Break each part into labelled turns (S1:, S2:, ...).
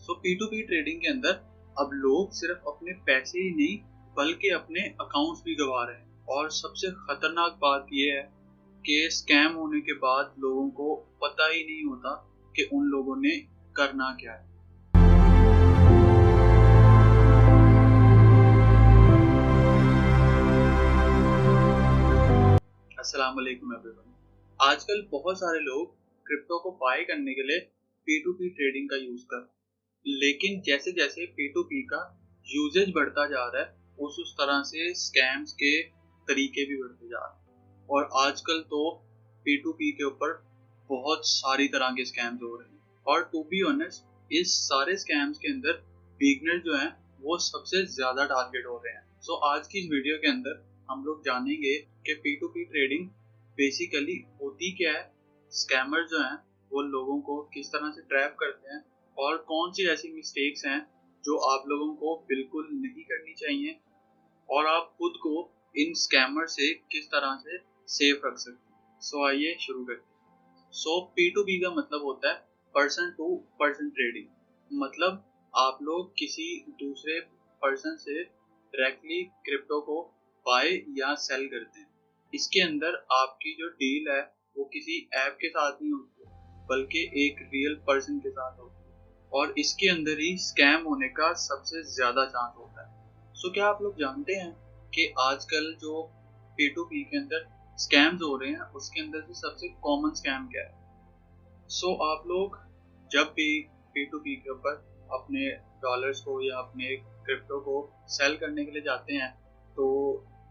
S1: सो P2P trading के अंदर अब लोग सिर्फ अपने पैसे ही नहीं बल्कि अपने अकाउंट्स भी गंवा रहे हैं। और सबसे खतरनाक बात यह है कि स्कैम होने के बाद लोगों को पता ही नहीं होता कि उन लोगों ने करना क्या है। अस्सलाम वालेकुम एवरीवन। आजकल बहुत सारे लोग क्रिप्टो को बाय करने के लिए P2P ट्रेडिंग का यूज कर रहे हैं, लेकिन जैसे जैसे P2P का यूजेज बढ़ता जा रहा है उस तरह से स्कैम्स के तरीके भी बढ़ते जा रहे हैं। और आजकल तो P2P के ऊपर बहुत सारी तरह के स्कैम्स हो रहे हैं। और टू बी ऑनेस्ट इस सारे स्कैम्स के अंदर बिगनर जो हैं वो सबसे ज्यादा टारगेट हो रहे हैं। सो आज की इस वीडियो के अंदर हम लोग जानेंगे कि P2P ट्रेडिंग बेसिकली होती क्या है, स्कैमर जो हैं वो लोगों को किस तरह से ट्रैप करते हैं और कौन सी ऐसी मिस्टेक्स हैं जो आप लोगों को बिल्कुल नहीं करनी चाहिए और आप खुद को इन स्कैमर से किस तरह से सेफ रख सकते हैं। सो आइए शुरू करते हैं। सो P2P का मतलब होता है पर्सन टू पर्सन ट्रेडिंग। मतलब आप लोग किसी दूसरे पर्सन से डायरेक्टली क्रिप्टो को बाय या सेल करते हैं। इसके अंदर आपकी जो डील है वो किसी ऐप के साथ नहीं होती बल्कि एक रियल पर्सन के साथ होती है और इसके अंदर ही स्कैम होने का सबसे ज्यादा चांस होता है। सो क्या आप लोग जानते हैं कि आजकल जो P2P के अंदर स्कैम्स हो रहे हैं उसके अंदर से सबसे कॉमन स्कैम क्या है? सो आप लोग जब भी P2P के ऊपर अपने डॉलर्स को या अपने क्रिप्टो को सेल करने के लिए जाते हैं तो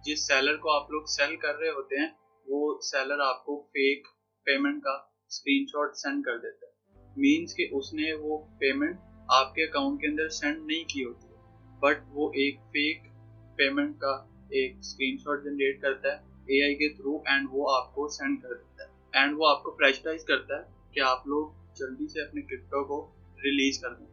S1: जिस सेलर को आप लोग सेल कर रहे होते हैं वो सेलर आपको फेक पेमेंट का स्क्रीनशॉट सेंड कर देता है। मींस कि उसने वो पेमेंट आपके अकाउंट के अंदर सेंड नहीं की होती है बट वो एक फेक पेमेंट का एक स्क्रीनशॉट जनरेट करता है AI के थ्रू एंड वो आपको सेंड कर देता है एंड वो आपको प्रेशराइज करता है कि आप लोग जल्दी से अपने क्रिप्टो को रिलीज कर दें।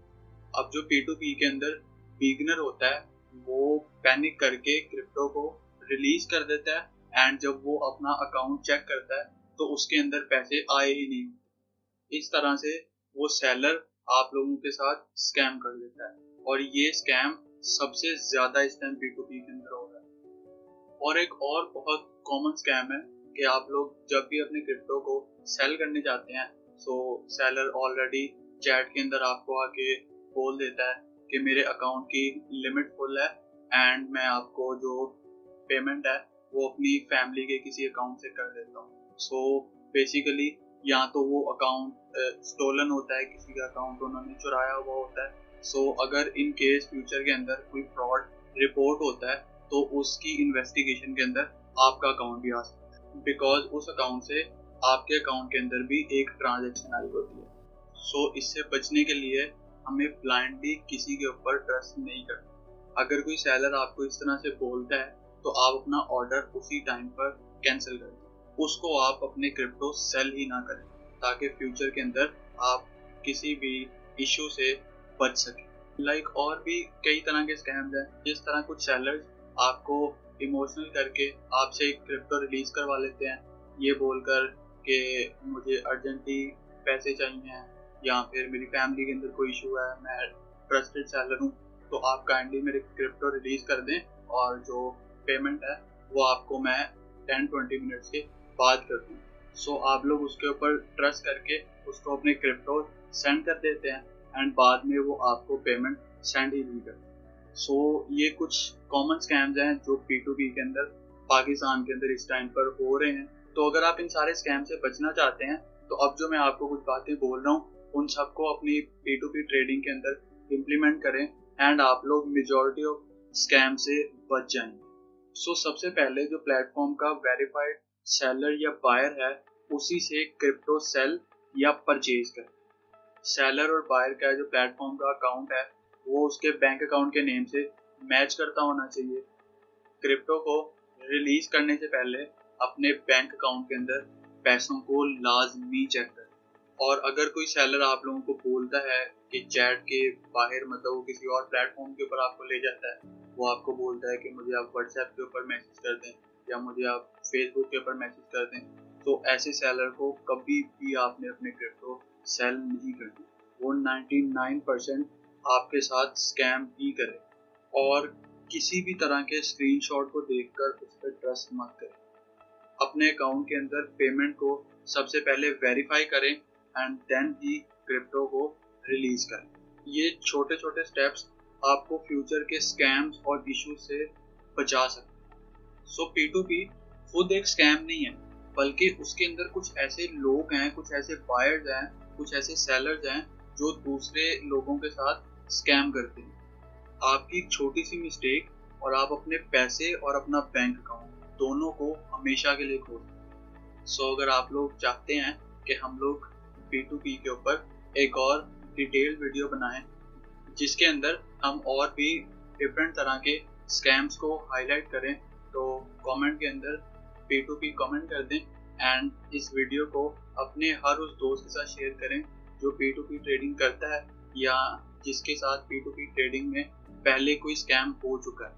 S1: अब जो P2P के अंदर बिगिनर होता है वो पैनिक करके क्रिप्टो को रिलीज कर देता है एंड जब वो अपना अकाउंट चेक करता है तो उसके अंदर पैसे आए ही नहीं होते। इस तरह से वो सेलर आप लोगों के साथ स्कैम कर देता है और ये स्कैम सबसे ज्यादा इस टाइम P2P के अंदर हो रहा है। और एक और बहुत कॉमन स्कैम है कि आप लोग जब भी अपने क्रिप्टो को सेल करने जाते हैं तो सेलर ऑलरेडी चैट के अंदर आपको आके बोल देता है कि मेरे अकाउंट की लिमिट फुल है एंड मैं आपको जो पेमेंट है वो अपनी फैमिली के किसी अकाउंट से कर देता हूँ। सो बेसिकली या तो वो अकाउंट स्टोलन होता है, किसी का अकाउंट उन्होंने चुराया हुआ होता है। सो अगर इन केस फ्यूचर के अंदर कोई फ्रॉड रिपोर्ट होता है तो उसकी इन्वेस्टिगेशन के अंदर आपका अकाउंट भी आ सकता है बिकॉज उस अकाउंट से आपके अकाउंट के अंदर भी एक ट्रांजेक्शन आई होती है। सो इससे बचने के लिए हमें ब्लाइंडली किसी के ऊपर ट्रस्ट नहीं करना। अगर कोई सेलर आपको इस तरह से बोलता है तो आप अपना ऑर्डर उसी टाइम पर कैंसिल करें, उसको आप अपने क्रिप्टो सेल ही ना करें ताकि फ्यूचर के अंदर आप किसी भी इशू से बच सकें। लाइक और भी कई तरह के स्कैम्स हैं। जिस तरह कुछ सेलर्स आपको इमोशनल करके आपसे क्रिप्टो रिलीज करवा लेते हैं ये बोलकर कि मुझे अर्जेंटली पैसे चाहिए या फिर मेरी फैमिली के अंदर कोई इशू है, मैं ट्रस्टेड सेलर हूँ तो आप काइंडली मेरे क्रिप्टो रिलीज कर दें और जो पेमेंट है वो आपको मैं 10-20 मिनट्स के बाद कर दूँ। सो आप लोग उसके ऊपर ट्रस्ट करके उसको अपने क्रिप्टो सेंड कर देते हैं एंड बाद में वो आपको पेमेंट सेंड ही नहीं करते। सो ये कुछ कॉमन स्कैम्स हैं जो P2P के अंदर पाकिस्तान के अंदर इस टाइम पर हो रहे हैं। तो अगर आप इन सारे स्कैम से बचना चाहते हैं तो अब जो मैं आपको कुछ बातें बोल रहा हूँ उन सबको अपनी P2P ट्रेडिंग के अंदर इम्प्लीमेंट करें एंड आप लोग मेजॉरिटी ऑफ स्कैम से बच जाएंगे। सो सबसे पहले जो प्लेटफॉर्म का वेरीफाइड सेलर या बायर है उसी से क्रिप्टो सेल या परचेज करें। सेलर और बायर का जो प्लेटफॉर्म का अकाउंट है वो उसके बैंक अकाउंट के नेम से मैच करता होना चाहिए। क्रिप्टो को रिलीज करने से पहले अपने बैंक अकाउंट के अंदर पैसों को लाजमी चेक करें। और अगर कोई सेलर आप लोगों को बोलता है कि चैट के बाहर मतलब वो किसी और प्लेटफॉर्म के ऊपर आपको ले जाता है, वो आपको बोलता है कि मुझे आप व्हाट्सएप के ऊपर मैसेज कर दें या मुझे आप फेसबुक के ऊपर मैसेज कर दें, तो ऐसे सेलर को कभी भी आपने अपने क्रिप्टो सेल नहीं करनी। वो 99% आपके साथ स्कैम ही करे। और किसी भी तरह के स्क्रीनशॉट को देखकर उस पर ट्रस्ट मत करें। अपने अकाउंट के अंदर पेमेंट को सबसे पहले वेरीफाई करें एंड देन ही क्रिप्टो को रिलीज करें। ये छोटे छोटे स्टेप्स आपको फ्यूचर के स्कैम्स और इश्यूज से बचा सकते हैं। सो P2P खुद एक स्कैम नहीं है, बल्कि उसके अंदर कुछ ऐसे लोग हैं, कुछ ऐसे बायर्स हैं, कुछ ऐसे सेलर्स हैं जो दूसरे लोगों के साथ स्कैम करते हैं। आपकी एक छोटी सी मिस्टेक और आप अपने पैसे और अपना बैंक अकाउंट दोनों को हमेशा के लिए खो सकते हैं। सो अगर आप लोग चाहते हैं कि हम लोग P2P के ऊपर एक और डिटेल्ड वीडियो बनाएं जिसके अंदर हम और भी डिफरेंट तरह के स्कैम्स को हाईलाइट करें, तो कमेंट के अंदर P2P कमेंट कर दें एंड इस वीडियो को अपने हर उस दोस्त के साथ शेयर करें जो P2P ट्रेडिंग करता है या जिसके साथ P2P ट्रेडिंग में पहले कोई स्कैम हो चुका है।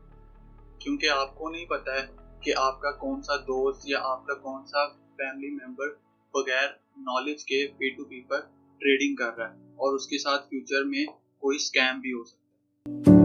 S1: क्योंकि आपको नहीं पता है कि आपका कौन सा दोस्त या आपका कौन सा फैमिली मेंबर बगैर नॉलेज के P2P पर ट्रेडिंग कर रहा है और उसके साथ फ्यूचर में कोई स्कैम भी हो सकता है।